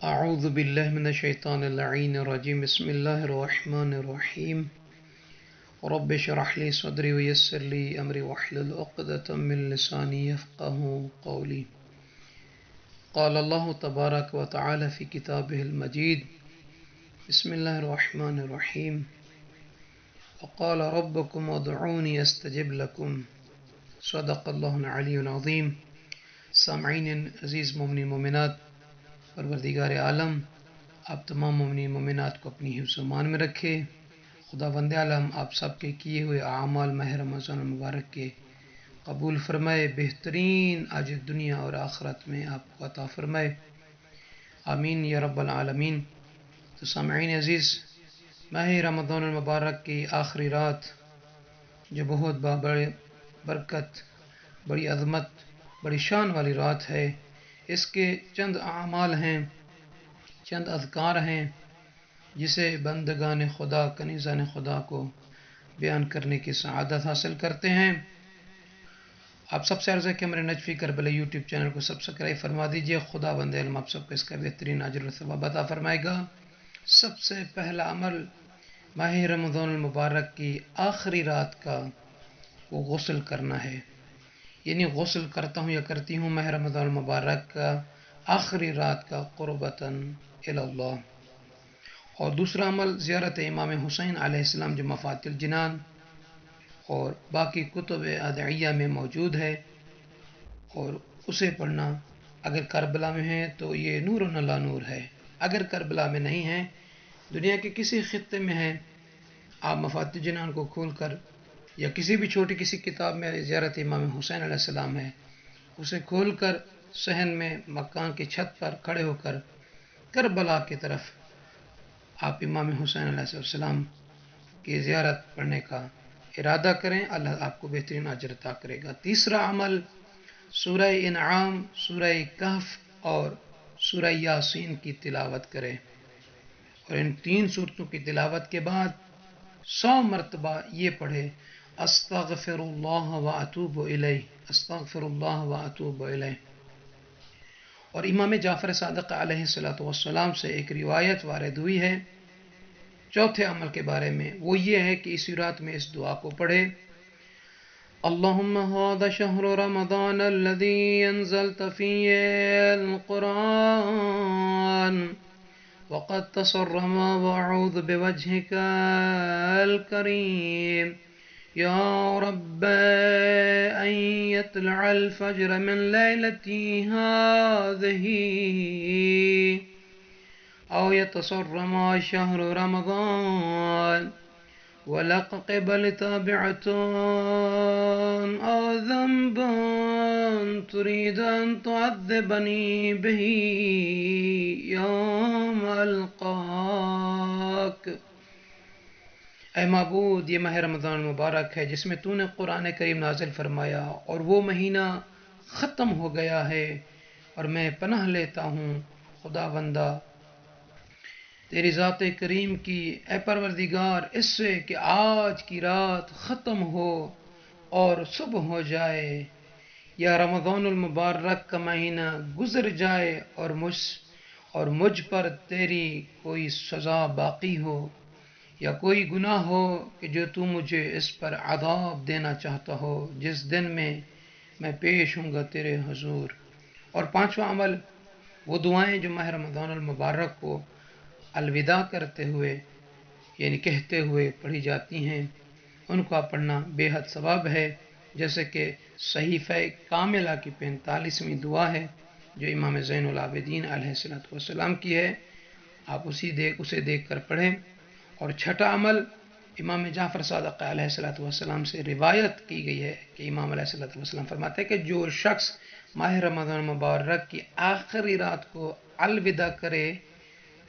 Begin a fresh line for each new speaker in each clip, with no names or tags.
اعوذ باللہ من الشیطان اللعین الرجیم بسم اللہ الرحمن الرحیم رب اشرح لي صدری ویسر لی امری واحلل عقدۃ من لسانی یفقهوا قولی قال اللہ تبارک وتعالی فی کتابہ المجید بسم اللہ الرحمن الرحیم وقال ربکم ادعونی استجب لکم صدق اللہ العلی العظیم۔ سامعین عزیز مومنین مومنات، پروردگار عالم آپ تمام مومنین مومنات کو اپنی حفظ و امان میں رکھے۔ خداوند عالم آپ سب کے کیے ہوئے اعمال ماہ رمضان المبارک کے قبول فرمائے، بہترین آج دنیا اور آخرت میں آپ کو عطا فرمائے، آمین یا رب العالمین۔ تو سامعین عزیز، ماہ رمضان المبارک کی آخری رات جو بہت بڑی برکت، بڑی عظمت، بڑی شان والی رات ہے، اس کے چند اعمال ہیں، چند اذکار ہیں جسے بندگان خدا، کنیزان خدا کو بیان کرنے کی سعادت حاصل کرتے ہیں۔ آپ سب سے عرض ہے کہ ہمارے نجفی کربلا یوٹیوب چینل کو سبسکرائب فرما دیجئے۔ خدا بند علم آپ سب کو اس کا بہترین اجر و ثواب عطا فرمائے گا۔ سب سے پہلا عمل ماہ رمضان المبارک کی آخری رات کا وہ غسل کرنا ہے، یعنی غسل کرتا ہوں یا کرتی ہوں ماہ رمضان المبارک کا آخری رات کا قربتاً الی اللہ۔ اور دوسرا عمل زیارت امام حسین علیہ السلام جو مفاتح الجنان اور باقی کتب ادعیہ میں موجود ہے، اور اسے پڑھنا۔ اگر کربلا میں ہے تو یہ نور علی نور ہے، اگر کربلا میں نہیں ہے، دنیا کے کسی خطے میں ہے، آپ مفاتح الجنان کو کھول کر یا کسی بھی چھوٹی کسی کتاب میں زیارت امام حسین علیہ السلام ہے، اسے کھول کر صحن میں مکان کی چھت پر کھڑے ہو کر کربلا کی طرف آپ امام حسین علیہ السلام کی زیارت پڑھنے کا ارادہ کریں، اللہ آپ کو بہترین اجر عطا کرے گا۔ تیسرا عمل سورہ انعام، سورہ کہف اور سورہ یاسین کی تلاوت کریں، اور ان تین سورتوں کی تلاوت کے بعد 100 مرتبہ یہ پڑھے، استغفر اللہ واتوب الیہ، استغفر اللہ واتوب الیہ۔ اور امام جعفر صادق علیہ السلام سے ایک روایت وارد ہوئی ہے چوتھے عمل کے بارے میں، وہ یہ ہے کہ اسی رات میں اس دعا کو پڑھے، اللہم ھذا شہر رمضان الذی انزلت فیہ القرآن وقد تصرم واعوذ بوجهك الكريم يا رب أن يطلع الفجر من ليلتي هذه أو يتصرم شهر رمضان ولق قبل تابعة أو ذنب تريد أن تعذبني به يوم ألقاك۔ اے معبود، یہ ماہ رمضان مبارک ہے جس میں تو نے قرآن کریم نازل فرمایا، اور وہ مہینہ ختم ہو گیا ہے، اور میں پناہ لیتا ہوں خدا بندہ تیری ذات کریم کی، اے پروردگار، اس سے کہ آج کی رات ختم ہو اور صبح ہو جائے، یا رمضان المبارک کا مہینہ گزر جائے اور مجھ پر تیری کوئی سزا باقی ہو یا کوئی گناہ ہو کہ جو تو مجھے اس پر عذاب دینا چاہتا ہو، جس دن میں پیش ہوں گا تیرے حضور۔ اور پانچواں عمل وہ دعائیں جو ماہ رمضان المبارک کو الوداع کرتے ہوئے، یعنی کہتے ہوئے پڑھی جاتی ہیں، ان کا پڑھنا بے حد ثواب ہے، جیسے کہ صحیفہ کاملہ کی 45ویں دعا ہے جو امام زین العابدین علیہ السلام کی ہے، آپ اسے دیکھ کر پڑھیں۔ اور چھٹا عمل امام جعفر صادق علیہ السلام سے روایت کی گئی ہے کہ امام علیہ السلام فرماتے ہیں کہ جو شخص ماہ رمضان مبارک کی آخری رات کو الوداع کرے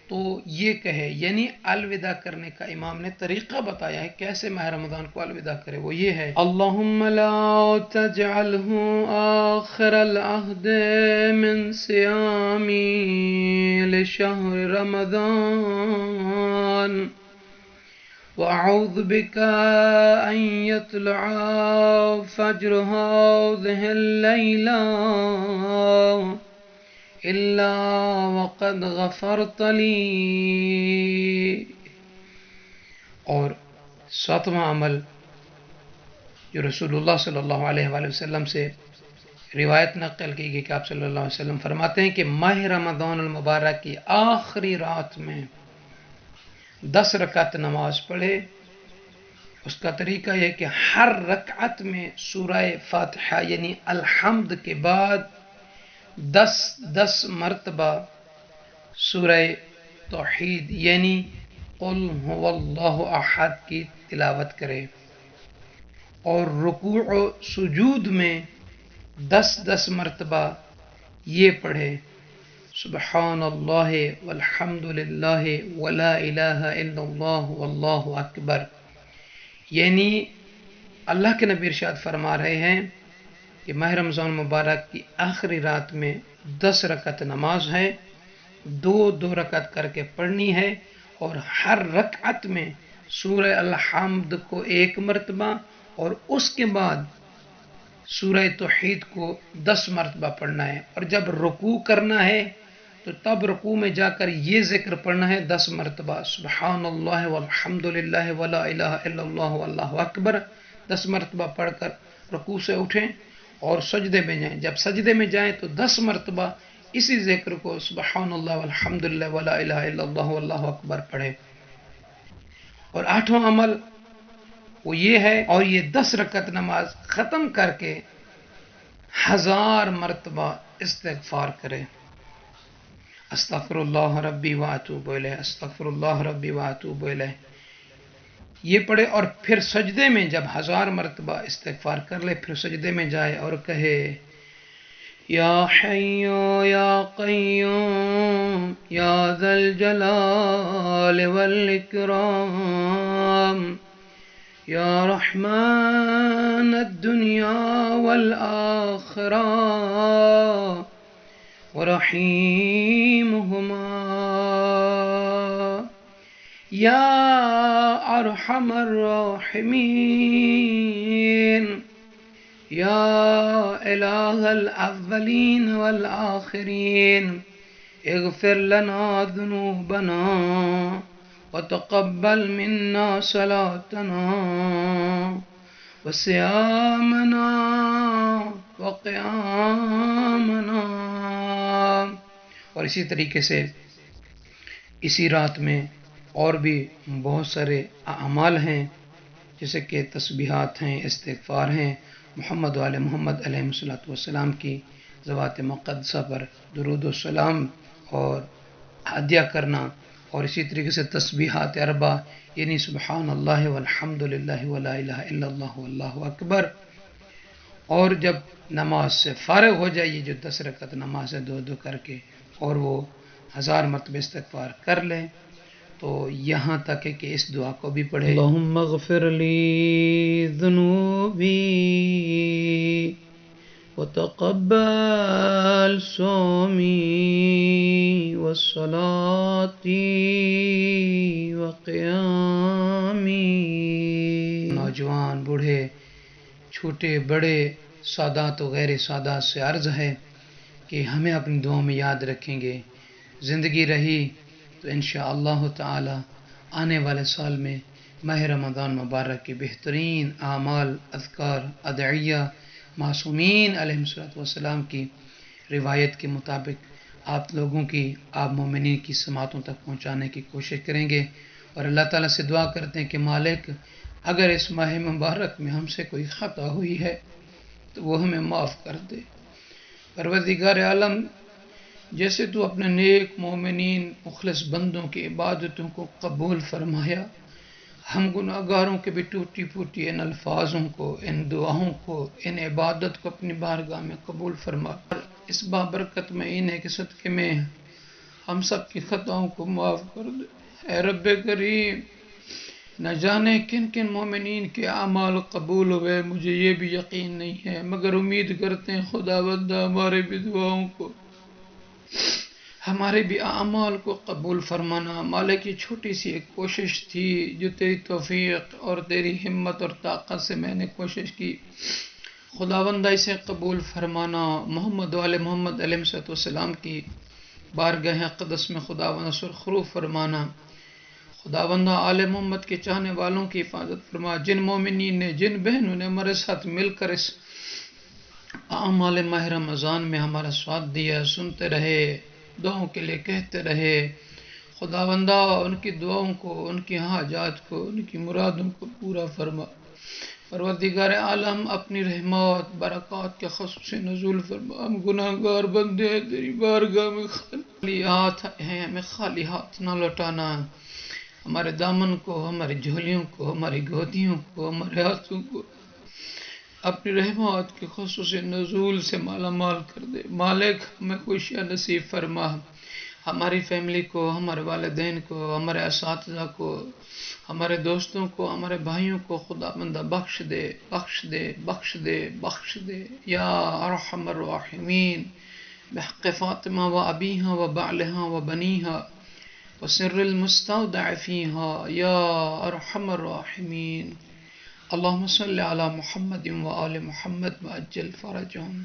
تو یہ کہے، یعنی الوداع کرنے کا امام نے طریقہ بتایا ہے کیسے ماہ رمضان کو الوداع کرے، وہ یہ ہے، اللہم لا تجعلہ آخر العہد من صیامی لشہر رمضان وأعوذ بك أن يطلع فجر هذه الليلة إلا وقد غفرت لي. اور ساتواں عمل جو رسول اللہ صلی اللہ علیہ وآلہ وسلم سے روایت نقل کی گئی کہ آپ صلی اللہ علیہ وسلم فرماتے ہیں کہ ماہ رمضان المبارک کی آخری رات میں 10 رکعت نماز پڑھے. اس کا طریقہ یہ کہ ہر رکعت میں سورہ فاتحہ یعنی الحمد کے بعد 10 مرتبہ سورہ توحید یعنی قل هو اللہ احد کی تلاوت کرے، اور رکوع و سجود میں 10 مرتبہ یہ پڑھے سبحان اللہ والحمد للہ ولا الہ الا اللہ واللہ اکبر. یعنی اللہ کے نبی ارشاد فرما رہے ہیں کہ ماہ رمضان مبارک کی آخری رات میں 10 رکعت نماز ہے، 2 رکعت کر کے پڑھنی ہے، اور ہر رکعت میں سورہ الحمد کو 1 مرتبہ اور اس کے بعد سورہ توحید کو 10 مرتبہ پڑھنا ہے. اور جب رکوع کرنا ہے تو تب رکوع میں جا کر یہ ذکر پڑھنا ہے 10 مرتبہ سبحان اللہ والحمد للہ ولا الہ الا اللہ واللہ اکبر. 10 مرتبہ پڑھ کر رکوع سے اٹھیں اور سجدے میں جائیں. جب سجدے میں جائیں تو 10 مرتبہ اسی ذکر کو سبحان اللہ والحمد للہ ولا الہ الا اللہ واللہ اکبر پڑھیں. اور 8واں عمل وہ یہ ہے، اور یہ 10 رکعت نماز ختم کر کے 1000 مرتبہ استغفار کرے. استغفر اللہ ربی واتوب الیہ، استغفر اللہ ربی واتوب الیہ، یہ پڑھے. اور پھر سجدے میں جب 1000 مرتبہ استغفار کر لے پھر سجدے میں جائے اور کہے یا حی یا قیوم یا ذا الجلال والاکرام یا رحمن الدنیا والآخرہ ورحیمہما یا ارحم الراحمین یا الہ الاولین والآخرین اغفر لنا ذنوبنا وتقبل منا صلاتنا وصيامنا وقيامنا. اور اسی طریقے سے اسی رات میں اور بھی بہت سارے اعمال ہیں جیسے کہ تسبیحات ہیں، استغفار ہیں، محمد و آل محمد علیہ السلام کی ذوات مقدسہ پر درود و سلام اور ہدیہ کرنا. اور اسی طریقے سے تسبیحات 4 یعنی سبحان اللہ والحمد للہ ولا الہ الا اللہ واللہ اکبر. اور جب نماز سے فارغ ہو جائیے جو 10 رکعت نماز ہے 2 کر کے اور وہ 1000 مرتبہ استغفار کر لیں تو یہاں تک ہے کہ اس دعا کو بھی پڑھے اللہم اغفر لی ذنوبی وتقبل صومی وصلاتی وقیامی. نوجوان بوڑھے چھوٹے بڑے سادات و غیر سادات سے عرض ہے کہ ہمیں اپنی دعاؤں میں یاد رکھیں گے. زندگی رہی تو انشاءاللہ تعالی آنے والے سال میں ماہ رمضان مبارک کے بہترین اعمال، اذکار، ادعیہ معصومین علیہ السلام کی روایت کے مطابق آپ لوگوں کی، آپ مومنین کی سماعتوں تک پہنچانے کی کوشش کریں گے. اور اللہ تعالیٰ سے دعا کرتے ہیں کہ مالک اگر اس ماہ مبارک میں ہم سے کوئی خطا ہوئی ہے تو وہ ہمیں معاف کر دے. پروردگار عالم جیسے تو اپنے نیک مومنین مخلص بندوں کی عبادتوں کو قبول فرمایا، ہم گناہگاروں کے بھی ٹوٹی پھوٹی ان الفاظوں کو، ان دعاؤں کو، ان عبادت کو اپنی بارگاہ میں قبول فرما. اس بابرکت مہینے کے صدقے میں ہم سب کی خطاؤں کو معاف کر دے. اے رب کریم، نہ جانے کن کن مومنین کے اعمال قبول ہوئے، مجھے یہ بھی یقین نہیں ہے، مگر امید کرتے ہیں خدا بندہ ہمارے بھی دعاؤں کو، ہمارے بھی اعمال کو قبول فرمانا. مالک یہ چھوٹی سی ایک کوشش تھی جو تیری توفیق اور تیری ہمت اور طاقت سے میں نے کوشش کی. خداوندہ اسے قبول فرمانا، محمد و آل محمد علیہ السلام کی بارگاہ اقدس میں خداوندہ سرخرو فرمانا، خداوندہ آل محمد کے چاہنے والوں کی حفاظت فرما، جن مومنین نے، جن بہنوں نے ہمارے ساتھ مل کر اس اعمال ماہ رمضان میں ہمارا ساتھ دیا، سنتے رہے، دعاؤں کے لیے کہتے رہے، خداوندہ ان کی دعاؤں کو، ان کی حاجات کو، ان کی مرادوں کو پورا فرما۔ پروردگار عالم اپنی رحمت برکات کے خصوصی نزول فرما، ہم گناہ گار بندے ہیں، تیری بارگاہ میں خالی ہاتھ ہیں، ہمیں خالی ہاتھ نہ لوٹانا، ہمارے دامن کو، ہماری جھولیوں کو، ہماری گودیوں کو، ہمارے ہاتھوں کو اپنی رحمت کے خصوصی نزول سے مالا مال کر دے۔ مالک ہمیں خوشیاں نصیب فرما، ہماری فیملی کو، ہمارے والدین کو، ہمارے اساتذہ کو، ہمارے دوستوں کو، ہمارے بھائیوں کو خدا بندہ بخش دے، بخش دے، بخش دے، بخش دے یا ارحم الراحمین، بحق فاطمہ و ابیہا و بعلہا و بنیہا وسر المستودع فیہا یا ارحم الراحمین۔ اللہم صلی علی محمد و آل محمد وعجل فرجہم۔